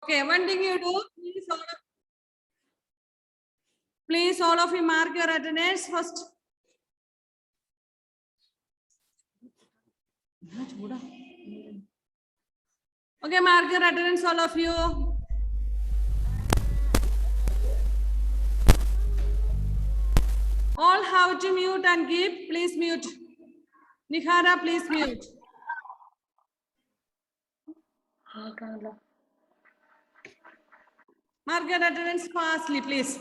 Okay, one thing you do, please all of you mark your attendance first. Okay, mark your attendance, all of you. All have to mute and keep. Please mute. Nihara, please mute. Mark your attendance fastly, please.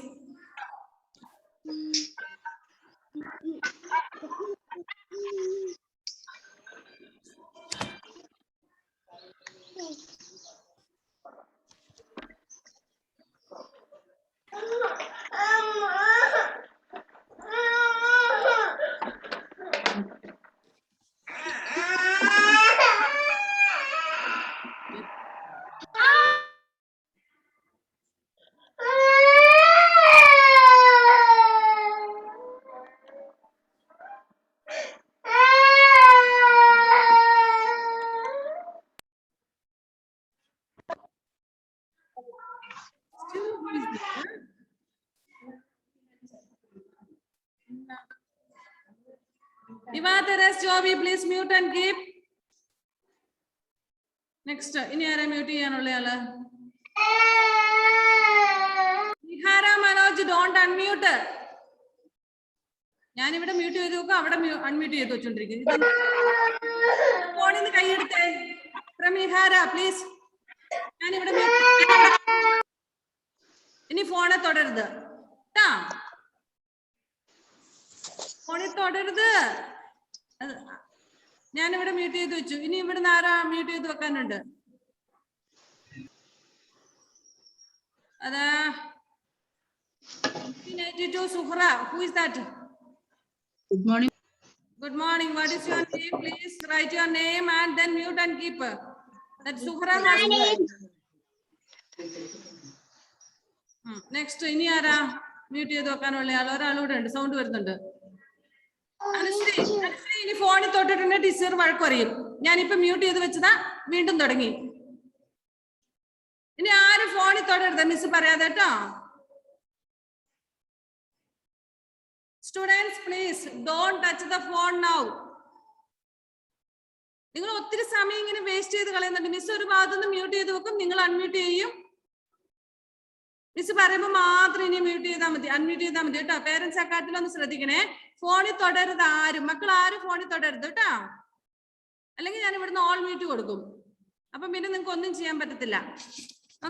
Ivateres, Jovi, please mute and keep. Next, ini ara mute cheyanulla ala. Nihara, Manoj, don't unmute. ഞാൻ ഇവിടെ mute ചെയ്ത് നോക്കാം, അവിടെ unmute ചെയ്ത് വെച്ചോണ്ടിരിക്കുന്നു. ഫോണിൽ നിന്ന് കൈയെടുത്തേ. Nihara please. ഞാനിവിടെ ഇനി ഫോണെ തൊടരുത് കേട്ടാ, ഫോണിൽ തൊടരുത്. ഞാനിവിടെ മ്യൂട്ട് ചെയ്ത് വെച്ചു. ഇനി ഇവിടെ ആരാ മ്യൂട്ട് ചെയ്ത് വെക്കാനുണ്ട്? അതാ Suhra. Who is that? Good morning. Good morning. What is your name? Please write your name and then mute and keep. That Suhra has. Next, ini ara mute ചെയ്തു വെക്കാനുള്ള ഒരാളൂടെ ഉണ്ട്. സൗണ്ട് വരുന്നുണ്ട്. അനുശ്രീ, ഇനി ഫോണിൽ തൊട്ടിട്ടുണ്ട് ടീച്ചർ വഴക്ക് പറയും. ഞാനിപ്പോ മ്യൂട്ട് ചെയ്ത് വെച്ചതാ, വീണ്ടും തുടങ്ങി. ഇനി ആരും ഫോണിൽ തൊടരുത്, മിസ് പറയാതെ കേട്ടോ. Students, please don't touch the phone now. നിങ്ങൾ ഒത്തിരി സമയം ഇങ്ങനെ വേസ്റ്റ് ചെയ്ത് കളയുന്നുണ്ട്. മിസ് ഒരു ഭാഗത്തുനിന്ന് മ്യൂട്ട് ചെയ്ത് വെക്കും, നിങ്ങൾ അൺമ്യൂട്ട് ചെയ്യും. മിസ് പറയുമ്പോൾ മാത്രം ഇനി മ്യൂട്ട് ചെയ്താൽ മതി, അൺമ്യൂട്ട് ചെയ്താൽ മതി കേട്ടോ. പേരൻസ് അക്കാര്യത്തിൽ ഒന്ന് ശ്രദ്ധിക്കണേ. ഫോണിൽ തൊടരുത് ആരും, മക്കൾ ആരും ഫോണിൽ തൊടരുത് കേട്ടോ. അല്ലെങ്കിൽ ഞാൻ ഇവിടുന്ന് ഓൾ മ്യൂട്ട് കൊടുക്കും. അപ്പം പിന്നെ നിങ്ങൾക്ക് ഒന്നും ചെയ്യാൻ പറ്റത്തില്ല.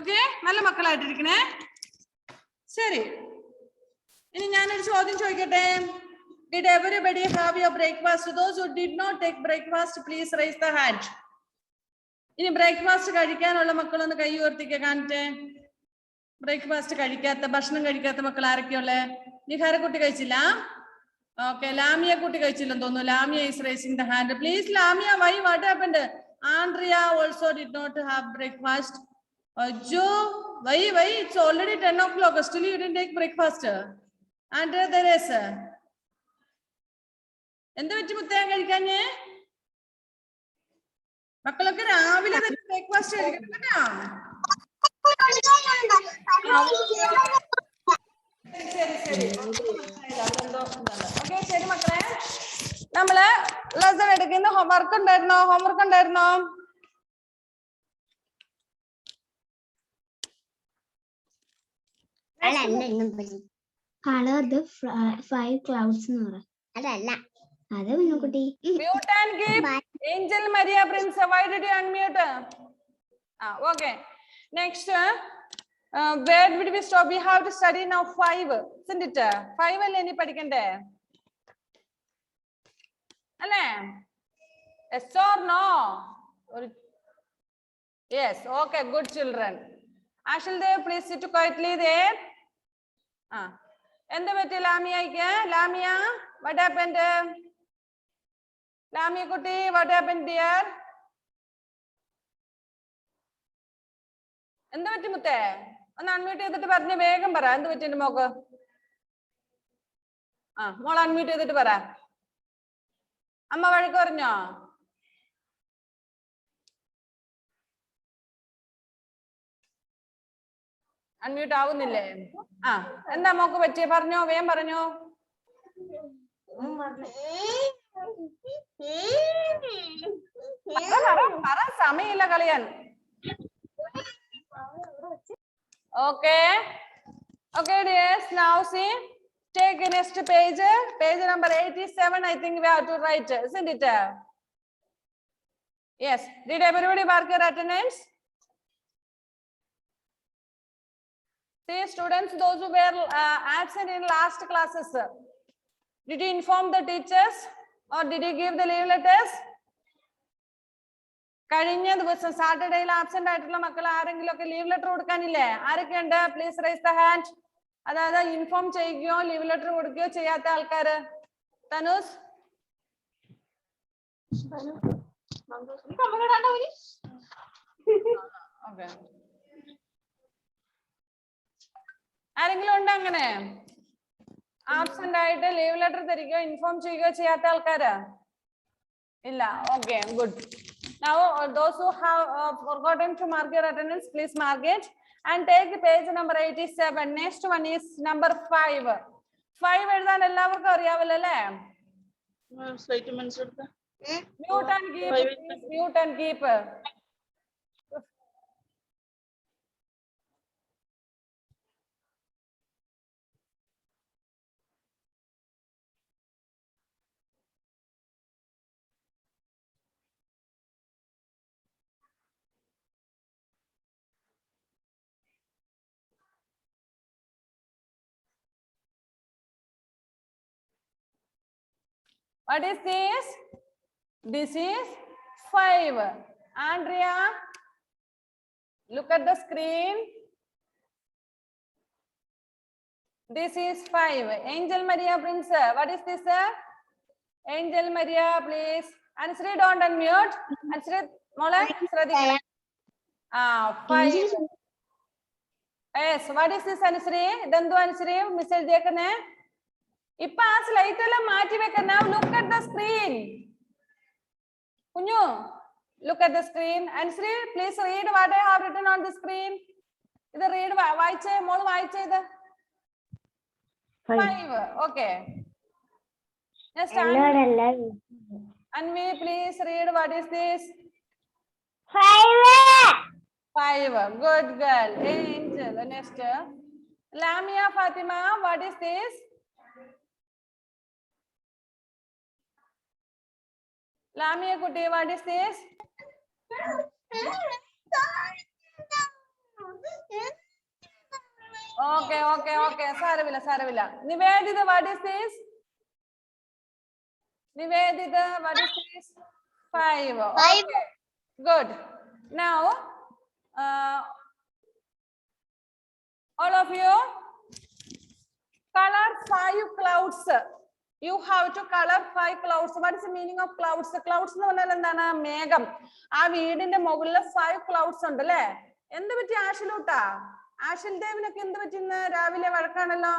ഓക്കെ, നല്ല മക്കളായിട്ടിരിക്കണേ. ശരി, ഇനി ഞാനൊരു ചോദ്യം ചോദിക്കട്ടെ. Did everybody have your breakfast? Those who did not take breakfast, please raise the hand. ഇനി ബ്രേക്ക്ഫാസ്റ്റ് കഴിക്കാനുള്ള മക്കളൊന്ന് കൈ ഉയർത്തിക്ക കാണിട്ടെ. ബ്രേക്ക്ഫാസ്റ്റ് കഴിക്കാത്ത, ഭക്ഷണം കഴിക്കാത്ത മക്കൾ ആരൊക്കെയുള്ളേ? നിഹാര കുട്ടി കഴിച്ചില്ല? ഓക്കെ, ലാമിയ കുട്ടി കഴിച്ചില്ലെന്ന് തോന്നുന്നു. ലാമിയ is raising the hand. Please, Lamia, why? What happened? Andrea also did not have breakfast. Joe, why? It's already 10 o'clock. Still you didn't take breakfast. Andrea, there is. എന്ത് പറ്റി മുത്തേ കഴിക്കാഞ്ഞേ? മക്കളൊക്കെ രാവിലെ തന്നെ ബ്രേക്ക്ഫാസ്റ്റ് കഴിക്കണം കേട്ടോ. ഓക്കെ, ശരി മക്കളെ, നമ്മള് ലെസൺ എടുക്കുന്ന ഹോംവർക്ക് ഉണ്ടായിരുന്നോ? ഹോംവർക്ക് ഉണ്ടായിരുന്നോ? Color the 5 clouds എന്ന് പറ. അതല്ല, അത് കുട്ടി. Mute and keep. Angel Maria Prince, why did you unmute? Okay. Next, where did we stop? We have to study now 5, isn't it? 5 അല്ലേ ഇനി പഠിക്കണ്ടേ? അല്ലേ? Yes or no? Yes. Okay, good children. Ashil Dev, please sit quietly there. എന്ത് പറ്റി ലാമിയക്ക്? ലാമിയ, what happened? ലാമിയ കുട്ടി, what happened dear? എന്ത് പറ്റി മുത്തേ? ഒന്ന് അൺമ്യൂട്ട് ചെയ്തിട്ട് പറഞ്ഞ് വേഗം പറ. എന്ത് പറ്റി മോക്ക്? മോൾ അൺമ്യൂട്ട് ചെയ്തിട്ട് പറ. അമ്മ വഴക്ക് പറഞ്ഞോ? അൺമ്യൂട്ട് ആവുന്നില്ലേ? ആ എന്താ മോക്ക് പറ്റിയ? പറഞ്ഞോ, വേഗം പറഞ്ഞോ. പറ, സമയമില്ല കളിയാൻ. Okay. Okay, dears. Now see, take the next page. Page number 87. I think we have to write, isn't it? Yes. Did everybody mark your attendance? See, students, those who were absent in last classes, did you inform the teachers or did you give the leave letters? കഴിഞ്ഞ ദിവസം സാറ്റർഡേയിൽ absent ആയിട്ടുള്ള മക്കൾ ആരെങ്കിലും ഒക്കെ leave letter കൊടുക്കാനില്ലേ? ആരൊക്കെ ഉണ്ട്? Please raise the hand. അതായത് ഇൻഫോം ചെയ്യുകയോ ലീവ് ലെറ്റർ കൊടുക്കുകയോ ചെയ്യാത്ത ആൾക്കാര്. തനുസ്, ആരെങ്കിലും ഉണ്ടോ അങ്ങനെ ആബ്സെന്റ് ആയിട്ട് ലീവ് ലെറ്റർ തരികയോ ഇൻഫോം ചെയ്യുകയോ ചെയ്യാത്ത ആൾക്കാര്? ഇല്ല. Okay, good. Now, those who have forgotten to mark your attendance, please mark it and take page number 87. Next one is number 5. 5 എഴുതാൻ എല്ലാവർക്കും അറിയാവല്ലോ അല്ലേ? Mute and keep. Mute and keep. What is this? This is 5. Andrea, look at the screen. This is 5. Angel Maria Prince, what is this? Angel Maria, please. Ansri, don't unmute. Ansri, Mola, Sradhika. 5. Yes, what is this, Ansri? Dandu Ansri, Mr. Dekane. ഇപ്പൊ ആ slight എല്ലാം മാറ്റി വെക്കാം. Now look at the screen. കുഞ്ഞു, look at the screen. Ansri, please read what I have written on the screen. ഇത് read വായിച്ചേ, മോള് വായിച്ചേ ഇത്. 5. Okay. Next, Anvi, please read what is this. 5. Good girl. Angel. Next, Lamia Fatima, what is this? Lamia Kutti, what is this? Okay. Saravilla. Nivedita, what is this? Nivedita, what is this? 5. Okay. Good. Now, all of you, color 5 clouds. You have to color 5 clouds. What is the meaning of clouds? Clouds എന്ന് പറഞ്ഞാൽ എന്താണ്? മേഘം. ആ വീടിന്റെ മുകളിൽ 5 clouds ഉണ്ട് അല്ലേ? എന്ത് പറ്റി ആഷിലൂട്ടാ? ആഷിൽ ദേവിനൊക്കെ എന്ത് പറ്റി? ഇന്ന് രാവിലെ വഴക്കാണല്ലോ.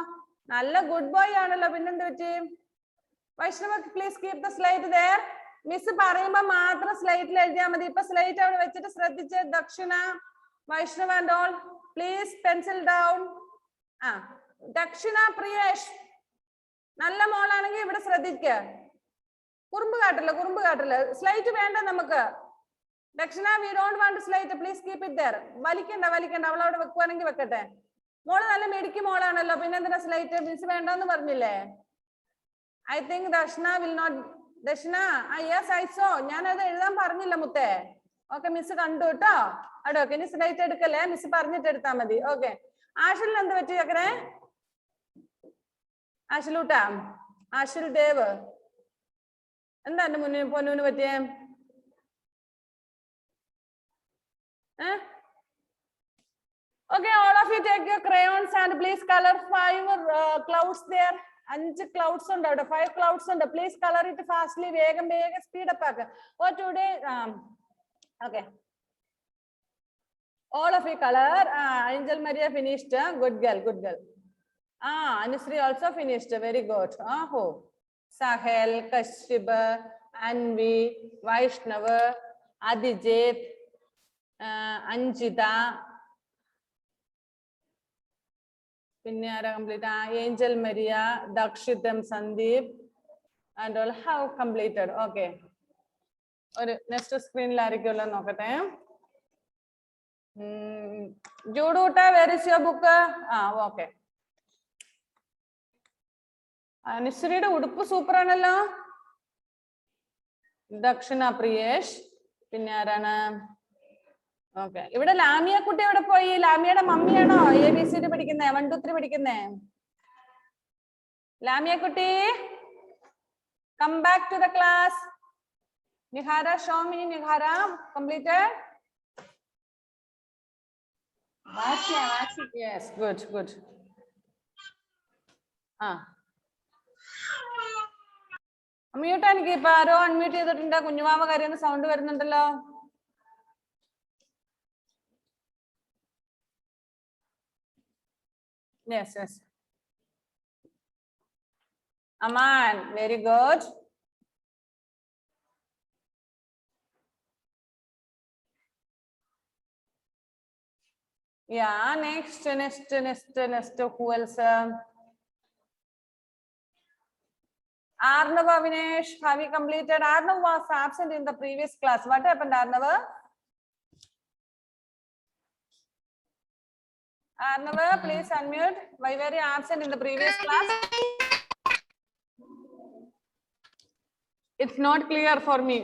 നല്ല ഗുഡ് ബോയ് ആണല്ലോ, പിന്നെന്ത് പറ്റി? Vaishnava, please keep the slate there. Miss പറയുമ്പോ മാത്രം സ്ലൈറ്റിൽ എഴുതിയാൽ മതി. ഇപ്പൊ സ്ലൈറ്റ് അവിടെ വെച്ചിട്ട് ശ്രദ്ധിച്ച്. Dakshina, Vaishnava and all, please pencil down. Dakshina, Priyesh, നല്ല മോളാണെങ്കിൽ ഇവിടെ ശ്രദ്ധിക്കുക. കുറുമ്പ് കാട്ടില്ല. സ്ലൈറ്റ് വേണ്ട നമുക്ക്. Dakshina, we don't want slate, please keep it there. വലിക്കണ്ട. അവൾ അവിടെ വെക്കുവാണെങ്കിൽ വെക്കട്ടെ. മോള് നല്ല മിടുക്കി മോളാണല്ലോ, പിന്നെന്തിനാ സ്ലൈറ്റ്? മിസ് വേണ്ടെന്ന് പറഞ്ഞില്ലേ? ഐ തിങ്ക് ദക്ഷിണ വിൽ നോട്ട്. ദക്ഷിണ, യെസ് ഐ സോ. ഞാനത് എഴുതാൻ പറഞ്ഞില്ല മുത്തേ. ഓക്കെ, മിസ് കണ്ടു കേട്ടോ. അവിടെ ഓക്കെ, ഇനി സ്ലൈറ്റ് എടുക്കല്ലേ, മിസ് പറഞ്ഞിട്ട് എടുത്താൽ മതി. ഓക്കെ. ആഷിലിന് എന്ത് പറ്റി ചക്കരെ? ആഷിലൂട്ടാ, ആഷിൽ ദേവ്, എന്താ എന്റെ പൊന്നൂന് പറ്റിയേ? Okay, all of you take your crayons and please color 5 clouds there. 5 clouds ഉണ്ട് അവിടെ. 5 clouds ഉണ്ട്. Please color it fastly. വേഗം speed up ആക്കുക. Oh, today, okay. All of you color. Angel Maria finished. Good girl. Anusri also finished. Very good. Sahel, Kashyap, Anvi, Vaishnava, Adijit, Anjita, പിന്നെ ആരാ complete? Angel Maria, ദക്ഷിതം, Sandeep and all have completed. Okay, ഒരു next സ്ക്രീനിൽ ആയിരിക്കുമല്ലോ നോക്കട്ടെ. ജൂഡൂട്ട, where is your book? Okay. അനുശ്രീയുടെ ഉടുപ്പ് സൂപ്പർ ആണല്ലോ. ദക്ഷിണ പ്രിയേഷ്, പിന്നെ ആരാണ്? ഓക്കെ, ഇവിടെ ലാമിയ കുട്ടി എവിടെ പോയി? ലാമിയയുടെ മമ്മിയാണോ ABCD പഠിക്കുന്നേ, 1 2 3 പഠിക്കുന്നേ? ലാമിയ കുട്ടി, come back to the class. Nihara, show me Nihara completed. Yes, good, good. Mute എനിക്ക് ഇപ്പൊ ആരോ അൺമ്യൂട്ട് ചെയ്തിട്ടുണ്ട്. കുഞ്ഞുമാമ കരയുന്ന സൗണ്ട് വരുന്നുണ്ടല്ലോ. Yes, yes. Aman, very good. Yeah, next. Who else? Arnav, Vinesh, have you completed? Arnav was absent in the previous class. What happened, Arnav? Arnav, please unmute. Why were you absent in the previous class? It's not clear for me.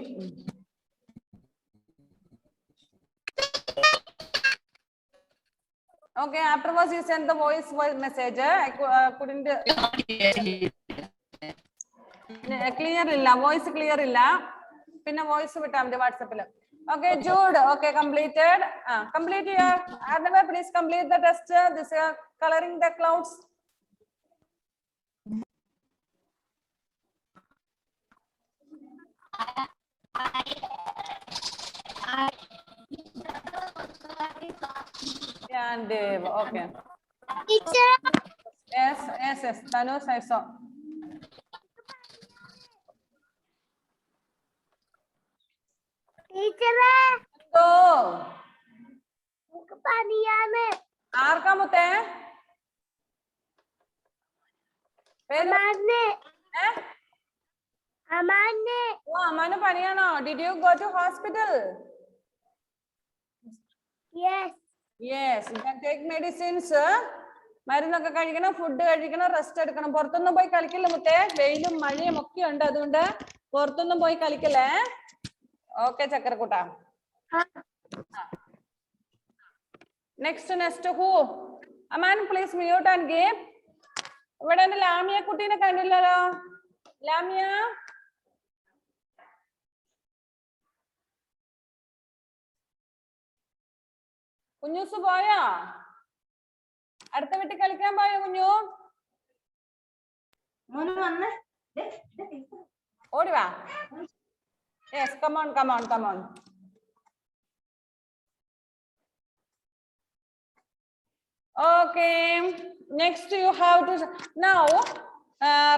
Okay, afterwards you sent the voice message. I couldn't. Clear illa, voice clear illa. Pinna voice vittam the WhatsApp illa. Okay, Jude. Okay, completed. Complete your. Arnav, please complete the test. This coloring the clouds. Yeah, and Dave. Okay. Teacher. Yes. Thanush, I saw. Teacher. So, പനിയാണ്. ആർക്കാ മുത്തേ? അമ്മാനെ. അമ്മാനെ. ഓ, അമ്മാന് പനിയാണോ? Did you go to hospital? Yes. Yes, you can take medicines. മരുന്നൊക്കെ കഴിക്കണം, food കഴിക്കണം, rest എടുക്കണം. പുറത്തൊന്നും പോയി കളിക്കില്ല മുത്തേ. വെയിലും മഴയും ഒക്കെ ഉണ്ട്, അതുകൊണ്ട് പുറത്തൊന്നും പോയി കളിക്കല്ലേ. ഓക്കെ ചക്കരക്കുട്ട. Next who? Aman please mute and game. ഇവിടെ എന്റെ ലാമിയ കുട്ടീനെ കണ്ടില്ലല്ലോ. ലാമിയ, കുഞ്ഞൂസ് പോയോ? അടുത്ത വീട്ടിൽ കളിക്കാൻ പോയോ കുഞ്ഞു? ഓടിവാ. Yes, come on. Okay, next you have to now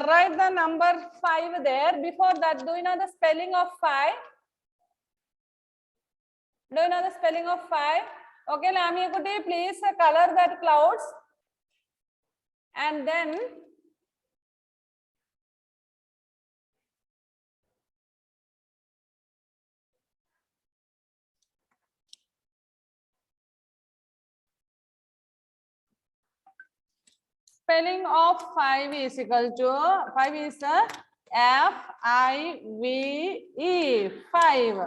write the number 5 there. Before that, do you know the spelling of 5? Do you know the spelling of 5? Okay, Lamia Kuti, please color that clouds. And then spelling of 5 is equal to 5 is F-I-V-E 5.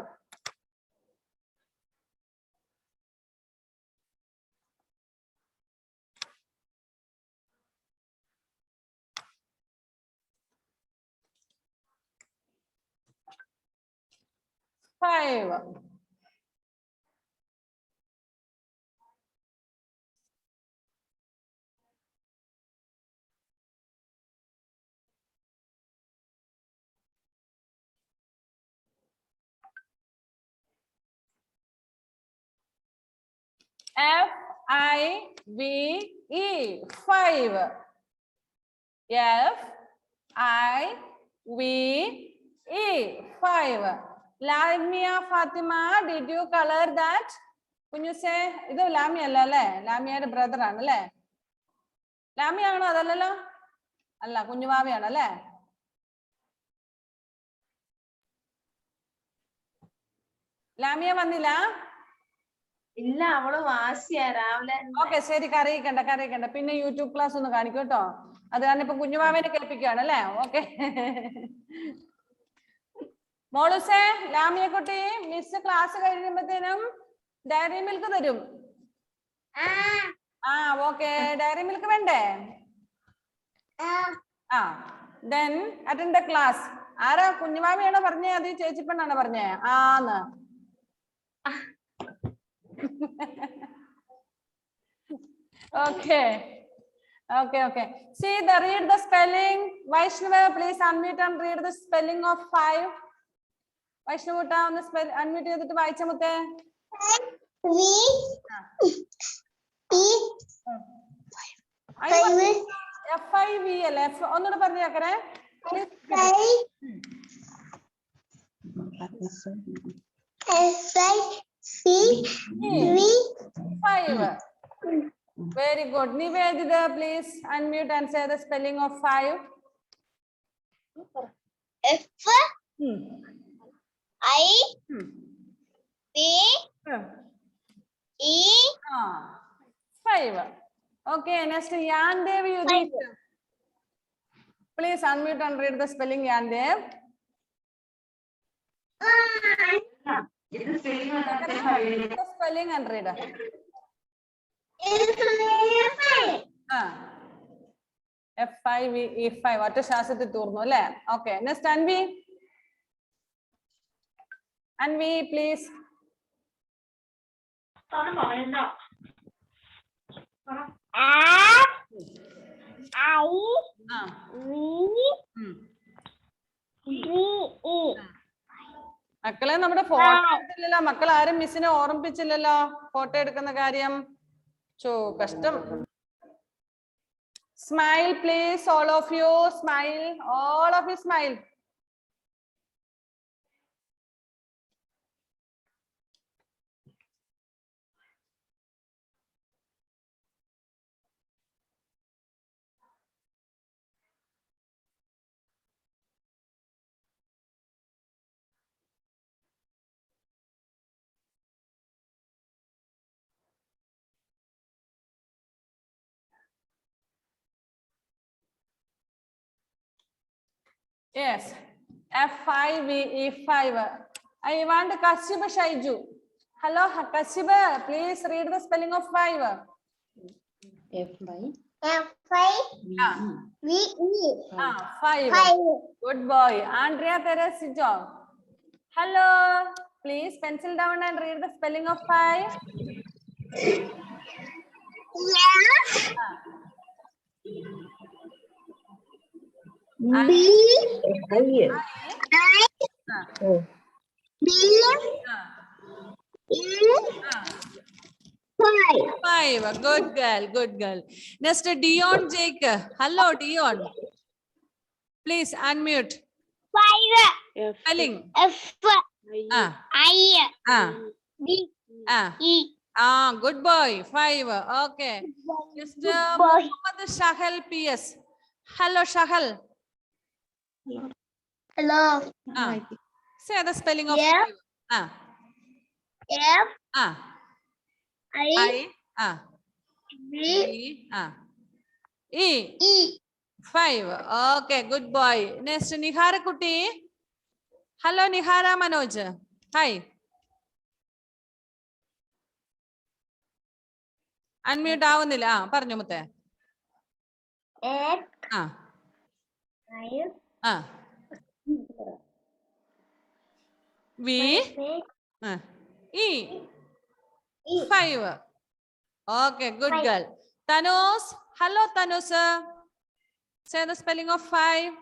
F-I-V-E 5. F-I-V-E 5. Lamia Fatima, did you color that? Can you say? This is Lamia, Lamia brother, ലാമിയാണോ? അതല്ലല്ലോ. അല്ല, കുഞ്ഞുവാവയാണ് അല്ലേ? ലാമിയ വന്നില്ല? ഇല്ല, അവള് വാശിയാ രാവിലെ. Okay, ശരി, കരയിക്കണ്ട. പിന്നെ YouTube class ഒന്ന് കാണിക്കും കേട്ടോ. അത് കാരണം ഇപ്പൊ കുഞ്ഞുമാവേനെ കേൾപ്പിക്കുകയാണ് അല്ലേ? ഓക്കെ. മോളൂസേ, ലാമിയെ കുട്ടി, മിസ് ക്ലാസ് കഴിയുമ്പോഴത്തേനും ഡയറി മിൽക്ക് തരും. ഓക്കെ, ഡയറി മിൽക്ക് വേണ്ടേ? Then attend the class. ആരാ കുഞ്ഞുമാവിയാണോ പറഞ്ഞേ? അത് ചേച്ചിപ്പെണ്ണാണോ പറഞ്ഞേ? ആന്ന്. Okay. See, read the spelling. Vaishnava, please unmute and read the spelling of 5. Vaishnava, unmute ചെയ്തിട്ട് വായിച്ച മുത്തേ. FIVL. ഒന്നുകൂടെ പറഞ്ഞു കേക്കറേ. FIV. Very good. Nivedita, please unmute and say the spelling of 5. F I V E 5. Okay, next Yandev Yudhit. Please unmute and read the spelling, Yandev. The spelling and read. F5E5. What is Shasati Turno? Okay, next Anvi. Anvi, please. മക്കളെ നമ്മുടെ photo എടുത്തില്ലല്ലോ. മക്കൾ ആരും മിസ്സിനെ ഓർമ്മിപ്പിച്ചില്ലല്ലോ photo എടുക്കുന്ന കാര്യം. കഷ്ടം. Smile, please, all of you. Smile, all of you smile. Yes, F5E5. I want Kashiba Shaiju. Hello, Kashiba, please read the spelling of 5. F I V E 5. Good boy. Andrea Teresijo. Hello, please pencil down and read the spelling of 5. B I B E 5. Good girl. Next, Dion Jake. Hello, Dion. Please unmute. 5 Spelling. F I V E. Good boy. 5. Okay. Next, Muhammad Shahal PS. Hello, Shahal. Hello. Say the spelling of 5. F I V E. E 5. Okay, good boy. Next, Nihara Kuti. Hello, Nihara Manoj. Hi. Unmute ആവുന്നില്ല. പറഞ്ഞു മുത്തേ. F V E 5. Okay, good girl. Tanus. Hello, Tanus. Say the spelling of 5.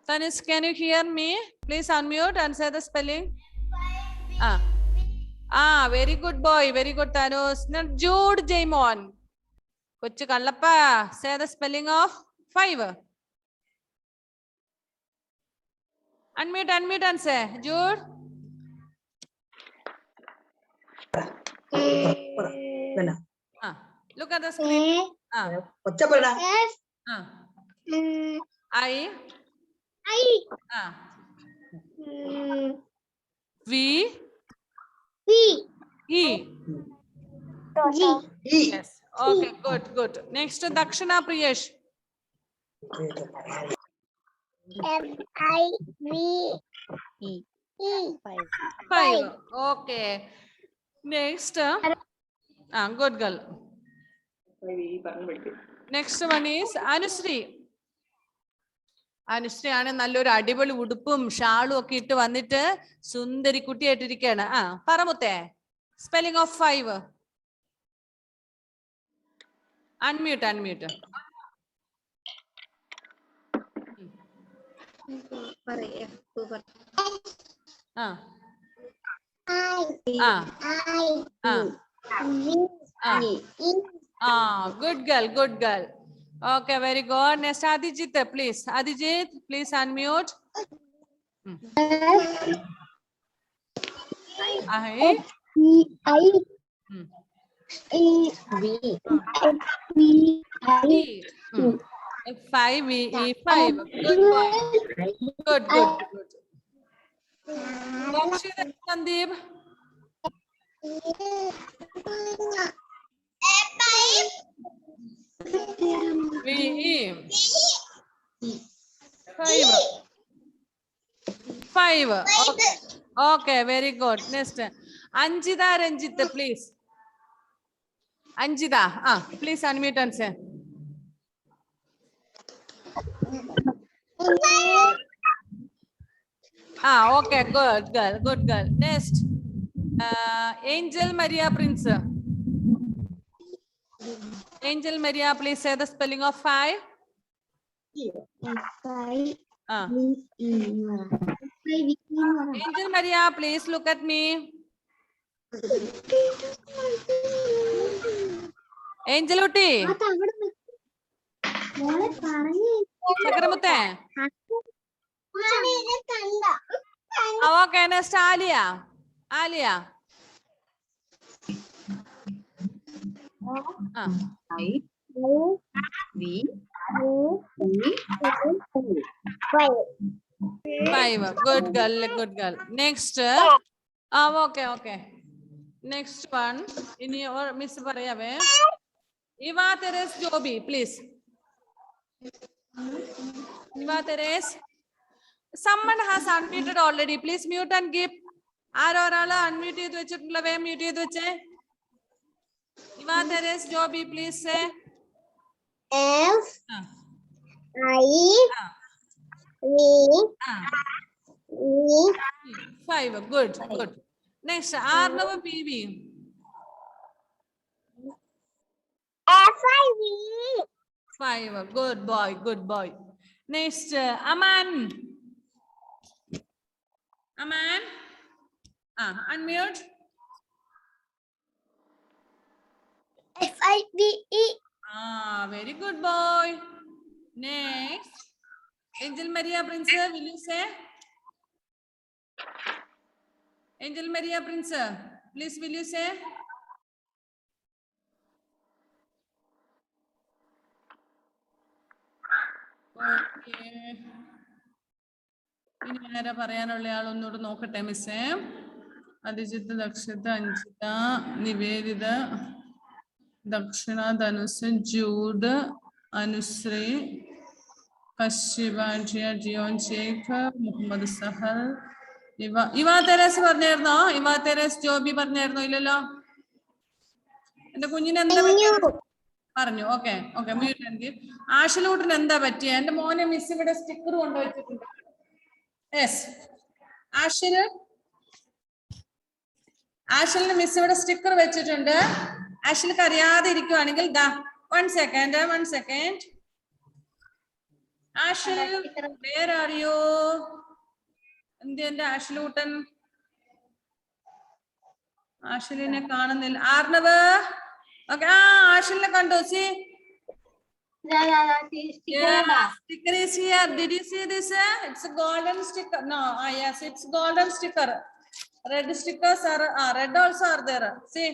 Tanus, can you hear me? Please unmute and say the spelling. Very good boy. Very good, Tanus. Now, Jude Jaimon. Kochu Kallappa. Say the spelling of 5. Unmute and say. Jude. Look at the screen. I. V. E. Yes. Okay. Good. Next, Dakshina Priyesh. Five. Okay. Next. Good girl. Next one is Anusri. Anusree ആണ് നല്ലൊരു അടിപൊളി ഉടുപ്പും ഷാളും ഒക്കെ ഇട്ട് വന്നിട്ട് സുന്ദരി കുട്ടിയായിട്ടിരിക്കുകയാണ്. പറമുത്തേ, spelling of 5. Unmute. Good girl. Okay, very good. Next, Adijit, please. Adijit, please unmute. Five. Good boy. Good. Sandeep. Five. Okay, very good. Next, Anjita Ranjit, please. Anjita, please unmute and say. Okay, good girl. Next, Angel Maria Prince. Angel Maria, please say the spelling of 5. Angel Maria, please look at me. Angel Utti. Chakramuthe. Okay, next Alia. Five. Good girl. Next. Okay. Next one. In your Miss Parayave. Eva Teres Joby, please. Eva Teres. Someone has unmuted already. Please mute and give. Arorala unmute it with mute it with Eva Teres Joby, please say. F I V 5. Good. Next, Arnava PV. F I V 5. Good boy. Next, Aman. Unmute. F I V E. Very good boy. Next, Angel Maria Prince, will you say? Angel Maria Prince, please will you say? Okay. ഇനി ആരാ പറയാനുള്ള ആളൊന്നുകൂടെ നോക്കട്ടെ മിസ്സേ. അതിജിത്ത്, ദക്ഷിത, അഞ്ജിത, നിവേദിത, ദക്ഷിണ, ധനുസ്, Jude, Anusree, Kashyapa, ജിയോൻ Sheikh, Muhammad Sahal, ഇവ Therese പറഞ്ഞായിരുന്നോ? ഇവ Therese Joby പറഞ്ഞായിരുന്നോ? ഇല്ലല്ലോ. എന്റെ കുഞ്ഞിന് എന്താ പറഞ്ഞു? ഓക്കെ മ്യൂട്ട് എനിക്ക്. ആഷിലൂട്ടിന് എന്താ പറ്റിയ? എന്റെ മോനെ മിസ് ഇവിടെ സ്റ്റിക്കർ കൊണ്ടുവച്ചിട്ടുണ്ട്. യെസ്, ആഷിലിന് മിസ് ഇവിടെ സ്റ്റിക്കർ വെച്ചിട്ടുണ്ട്. ആഷിലേക്ക് അറിയാതെ ഇരിക്കുവാണെങ്കിൽ one second. ആഷിൽ, where are you? എന്തിന്റെ ആഷിലൂട്ടൻ? ആഷിലിനെ കാണുന്നില്ല. ആർണവ്, ഓക്കെ. ആഷിലിനെ കണ്ടു. C sticker is here. Did you see this? It's a golden sticker. No, yes, it's golden sticker. Red stickers are red also are there. See,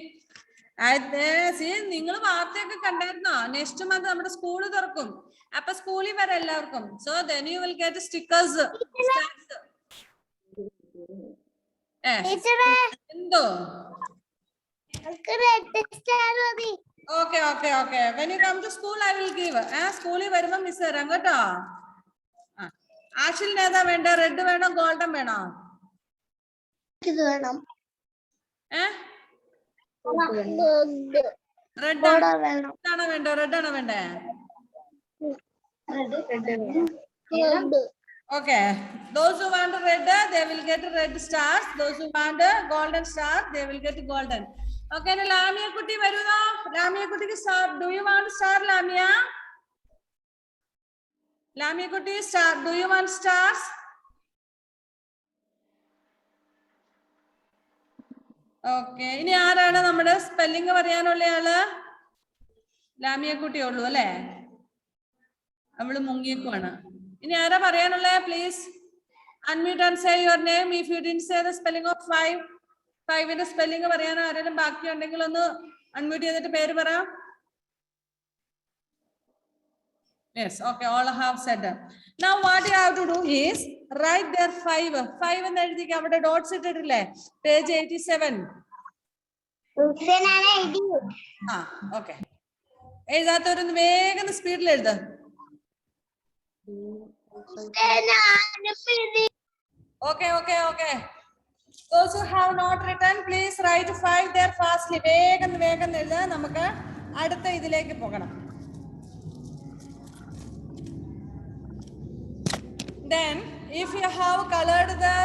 നിങ്ങൾ വാർത്തയൊക്കെ കണ്ടായിരുന്നോ? Next month നമ്മുടെ school തുറക്കും. അപ്പൊ സ്കൂളിൽ വരെ എല്ലാവർക്കും. So then you will get stickers. എന്തോ? Okay. When you come to school, I will give. സ്കൂളിൽ വരുമ്പോ മിസ് തരാം കേട്ടോ. ആഷിലിന് ഏതാ വേണ്ട? റെഡ് വേണോ ഗോൾഡൻ വേണോ? ഇത് വേണം. റെഡ് ആണോ വേണ്ടോ? റെഡ് ആണോ വേണ്ടേ? Okay. Those who want red, they will get red stars. Those who want golden star, they will get golden. Okay. Now, Lamia Kuti varuno. Lamia Kuti ki star. Do you want star, Lamia? Lamia Kuti star. Do you want stars? Okay. ഇനി ആരാണ് നമ്മുടെ spelling പറയാനുള്ള ആള്? ലാമിയ കുട്ടി ഉള്ളൂ അല്ലേ? അവള് മുങ്ങിയേക്കുവാണ്. ഇനി ആരാ പറയാനുള്ളേ? Please unmute and say your name. If you didn't say the spelling of 5, 5ന്റെ spelling പറയാൻ ആരെങ്കിലും ബാക്കി ഉണ്ടെങ്കിൽ ഒന്ന് അൺമ്യൂട്ട് ചെയ്തിട്ട് പേര് പറ. Yes, okay, all have said. Now what you have to do is write there 5 എന്ന് എഴുതിക്ക്. അവിടെ ഡോട്ട്സ് ഇട്ടിട്ടില്ലേ? പേജ് 87. Okay. എഴുതാത്തവരൊന്ന് വേഗം സ്പീഡിൽ എഴുത. Okay. Those who have not written, please write 5 there fastly. വേഗം എഴുത. നമുക്ക് അടുത്ത ഇതിലേക്ക് പോകണം. Then, if you have colored the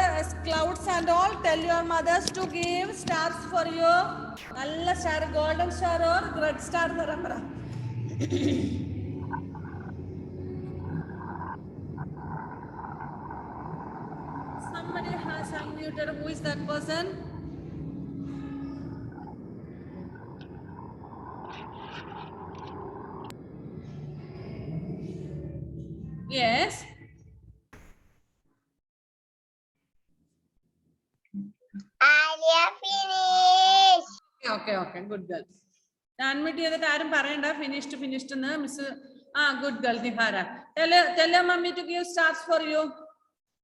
clouds and all, tell your mothers to give stars for you. Nalla star, golden star or red star tharambara. Somebody has unmuted. Who is that person? Yes. Okay. Good girl. Unmute ചെയ്തിട്ട് ആരും പറയണ്ട finished എന്ന് miss. Good girl, Nihara. Tell your mommy to give stars for you.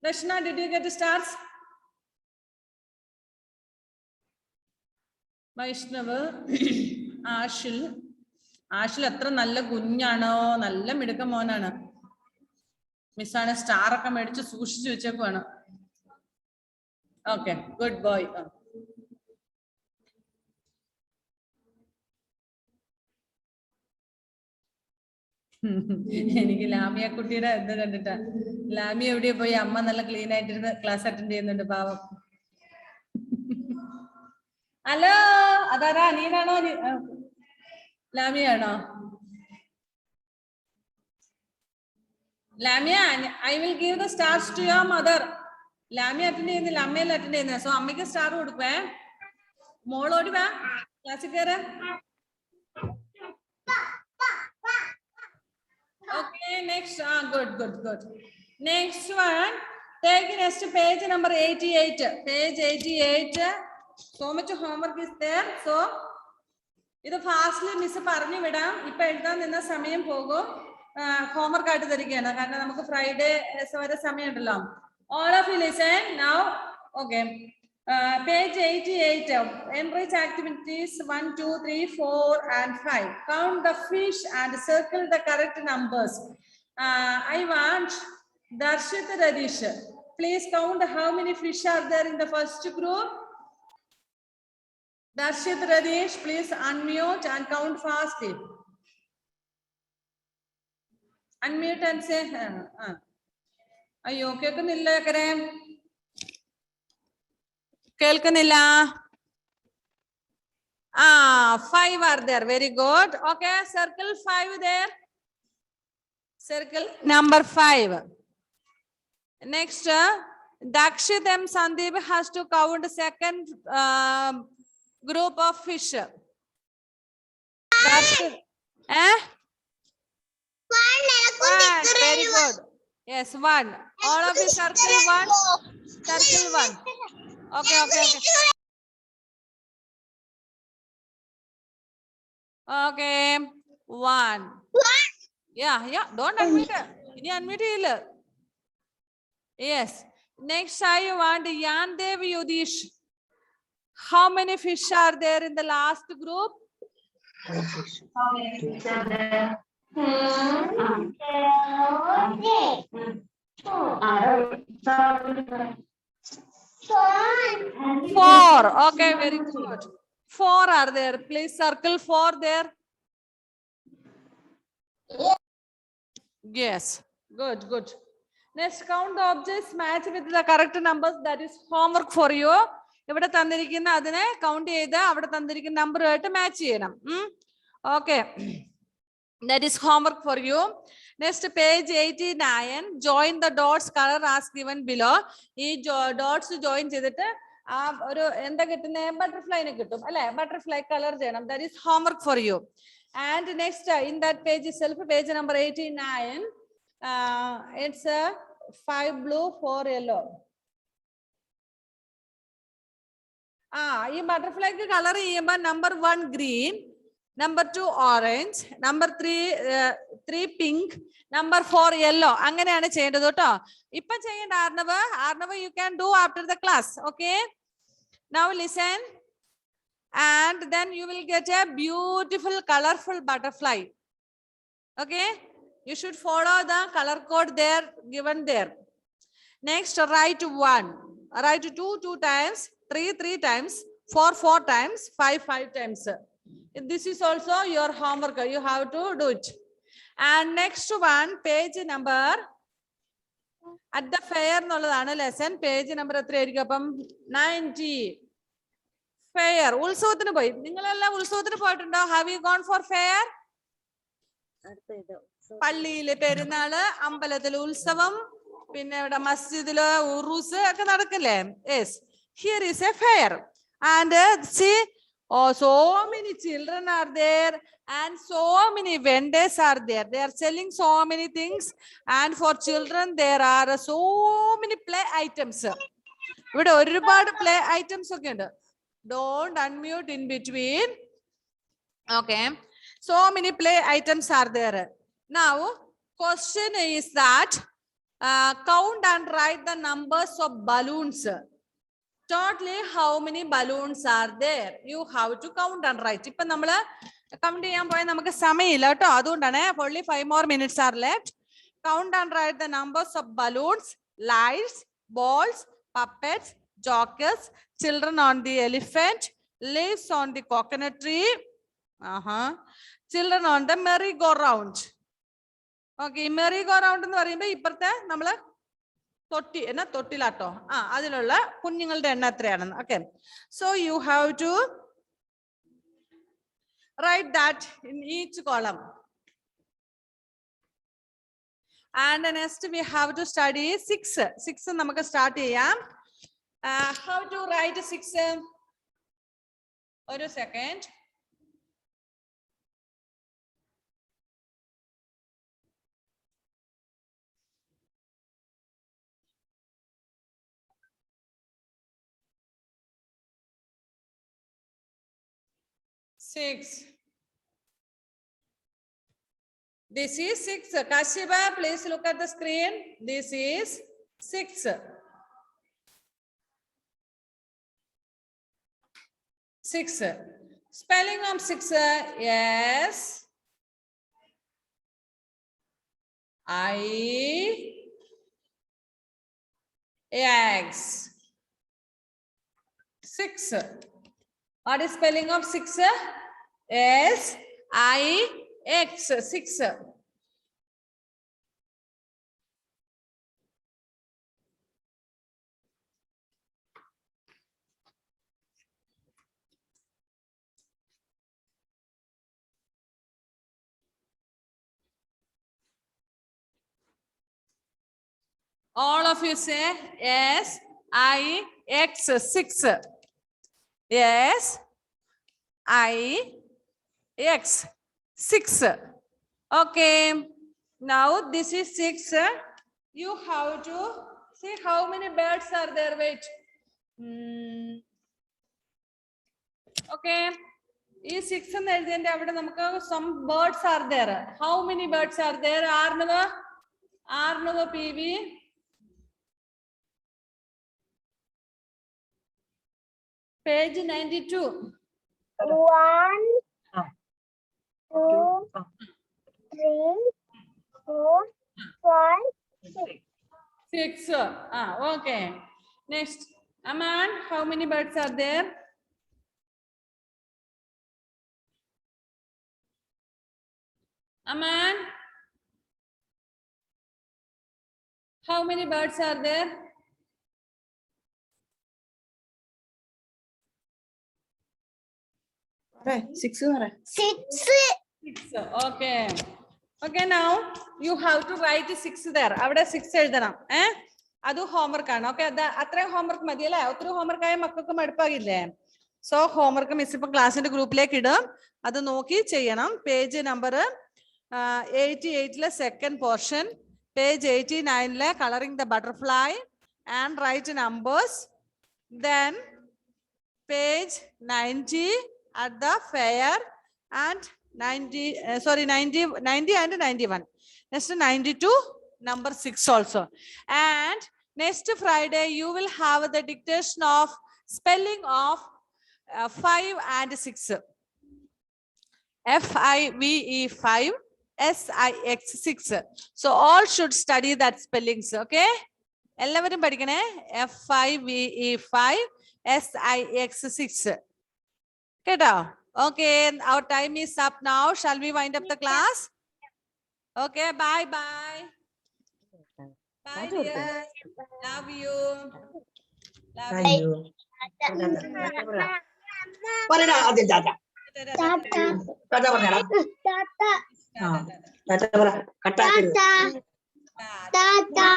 Rashna, did you get stars? Vaishnav, Ashil എത്ര നല്ല കുഞ്ഞാണോ, നല്ല മിടുക്ക മോനാണ്. മിസ്സാണ് star ഒക്കെ മേടിച്ച് സൂക്ഷിച്ചു വെച്ചേക്കുവാണ്. Okay, good boy. എനിക്ക് ലാമിയ കുട്ടിയുടെ ഇത് കണ്ടിട്ടാ. ലാമിയ എവിടെയോ പോയി, അമ്മ നല്ല ക്ലീൻ ആയിട്ടിരുന്ന് ക്ലാസ് അറ്റൻഡ് ചെയ്യുന്നുണ്ട്, പാവം. ഹലോ, അതാരാ? നീനാണോ? ലാമിയാണോ? Lamiya, I will give the stars to your mother. Lamiya attend ചെയ്യുന്നില്ല, അമ്മയല്ല അറ്റൻഡ് ചെയ്യുന്നത്. സോ അമ്മയ്ക്ക് സ്റ്റാർ കൊടുക്കുവേ. മോളോടി വാ, ക്ലാസ്സിൽ കയറ്. Okay, next. Good. Next one. Take next page number 88. Page 88. So much homework is there. So, ഇത് ഫാസ്റ്റ്ലി മിസ് പറഞ്ഞു വിടാം. ഇപ്പൊ എഴുതാൻ നിന്ന സമയം പോകും. ഹോംവർക്ക് ആയിട്ട് തരികയാണ്, കാരണം നമുക്ക് ഫ്രൈഡേ വരെ സമയമുണ്ടല്ലോ. All of you listen now. Okay. Page 88. Enrich activities 1, 2, 3, 4, and 5. Count the fish and circle the correct numbers. I want Darshit Radish. Please count how many fish are there in the first group. Darshit Radish, please unmute and count fast. Unmute and say. Ayyo, കേൾക്കുന്നില്ല കരേ? കേൾക്കുന്നില്ല? 5 are there. Very good. Okay, circle 5 there. Circle number 5. Next, Dakshit M. Sandeep has to count second group of fish. Dakshit, one. Very good. Yes, 1. All of you circle 1. Circle 1. Okay. Okay. 1. Yeah. Don't unmute. Ini unmute ill. Yes. Next, I want Yandev Yudish. How many fish are there in the last group? Four. Okay, very good. 4 are there. Please circle 4 there. Yes. Good. Next, count the objects match with the correct numbers. That is homework for you. ഇവിടെ തന്നിരിക്കുന്ന അതിനെ count ചെയ്ത് അവിടെ തന്നിരിക്കുന്ന നമ്പറുമായിട്ട് match ചെയ്യണം. Okay. That is homework for you. Next, page 89. Join the dots color as given below. ഈ dots join ചെയ്തിട്ട് ആ ഒരു എന്താ കിട്ടുന്നേ ബട്ടർഫ്ലൈനെ കിട്ടും അല്ലെ ബട്ടർഫ്ലൈ കളർ ചെയ്യണം. That is homework for you. And next, in that page itself, page number 89, it's 5 blue, 4 yellow. ഈ ബട്ടർഫ്ലൈക്ക് കളർ ചെയ്യുമ്പോൾ number 1 green, number 2 orange, number 3 pink, number 4 yellow അങ്ങനെയാണ് ചെയ്യേണ്ടത് കേട്ടോ. ഇപ്പൊ ചെയ്യേണ്ട Arnav you can do after the class. Okay, now listen and then you will get a beautiful colorful butterfly. Okay, you should follow the color code there given there. Next, write 1, write 2 times, 3 times, 4 times, 5 times. This is also your homework, you have to do it. And next one, page number at the fair nolladana lesson, page number 90. Fair. ഉത്സവത്തിന് പോയി. നിങ്ങളെല്ലാം ഉത്സവത്തിന് പോയിട്ടുണ്ടോ? Have you gone for fair? പള്ളിയിലെ പെരുന്നാള്, അമ്പലത്തിലെ ഉത്സവം, പിന്നെ ഇവിടെ മസ്ജിദില് ഉറൂസ് ഒക്കെ നടക്കില്ലേ? Yes. Here is a fair. And see, so many children are there and so many vendors are there. They are selling so many things. And for children there are so many play items. ഇവിടെ ഒരുപാട് play items ഒക്കെ ഉണ്ട്. Don't unmute in between. Okay, so many play items are there. Now question is that count and write the numbers of balloons. Totally how many balloons are there? You have to count and write. ഇപ്പൊ നമ്മള് count ചെയ്യാൻ പോയാൽ നമുക്ക് സമയമില്ല കേട്ടോ, അതുകൊണ്ടാണ്. only 5 more minutes are left. Count and write the numbers of balloons, lights, balls, puppets, jokers, children on the elephant, leaves on the coconut tree, children on the merry-go-round. Okay, merry-go-round എന്ന് പറയുമ്പോൾ ഇപ്പുറത്തെ നമ്മള് തൊട്ടിലാട്ടോ അതിലുള്ള കുഞ്ഞുങ്ങളുടെ എണ്ണം എത്രയാണെന്ന്. Okay, so you have to write that in each column. And next we have to study 6 നമുക്ക് start ചെയ്യാം. How to write 6? ഒരു second. Six. This is 6. Kashiba, please look at the screen. This is 6. 6. Spelling of 6. Yes. X. 6. What is spelling of 6? S-I-X. 6. All of you say S-I-X. 6. S-I-X. 6. Okay. Now this is 6. You have to see how many birds are there. Wait. Okay. ഈ 6 എന്ന് എഴുതിയതിന്റെ അവിടെ നമുക്ക് some birds are there. How many birds are there? ആർണവ PV. Page 92. 1, 2, 3, 4, 5, 6. 6. Okay. Next. Aman, how many birds are there? Aman, how many birds are there? Six. 6. Okay. Okay, now you have to write 6 there. അവിടെ 6 എഴുതണം. അത് homework ആണ്. Okay, അത് അത്രയും homework മതി അല്ലേ? ഒത്തിരി homework ആയ മക്കൾക്ക് മടുപ്പാകില്ലേ? സോ ഹോംവർക്ക് മിസ് ഇപ്പം ക്ലാസ്സിന്റെ ഗ്രൂപ്പിലേക്ക് ഇടും. അത് നോക്കി ചെയ്യണം. Page number 88 second portion, page 89 colouring the butterfly and write numbers. Then page 90 at the fair and 90 and 91. Next 92 number 6 also. And next Friday you will have the dictation of spelling of 5 and 6. FIVE 5, SIX 6. So all should study that spellings. Okay, എല്ലാവരും പഠിക്കണേ. FIVE 5, SIX 6. കേട്ടോ? Okay, our time is up now. Shall we wind up the class? Okay, bye. Bye dear. Love you. പറയടാ ആദ്യം ടാറ്റ. ടാറ്റ പറഞ്ഞടാ. ടാറ്റ പറ. കട്ടാക്കരുത്. Ta-ta.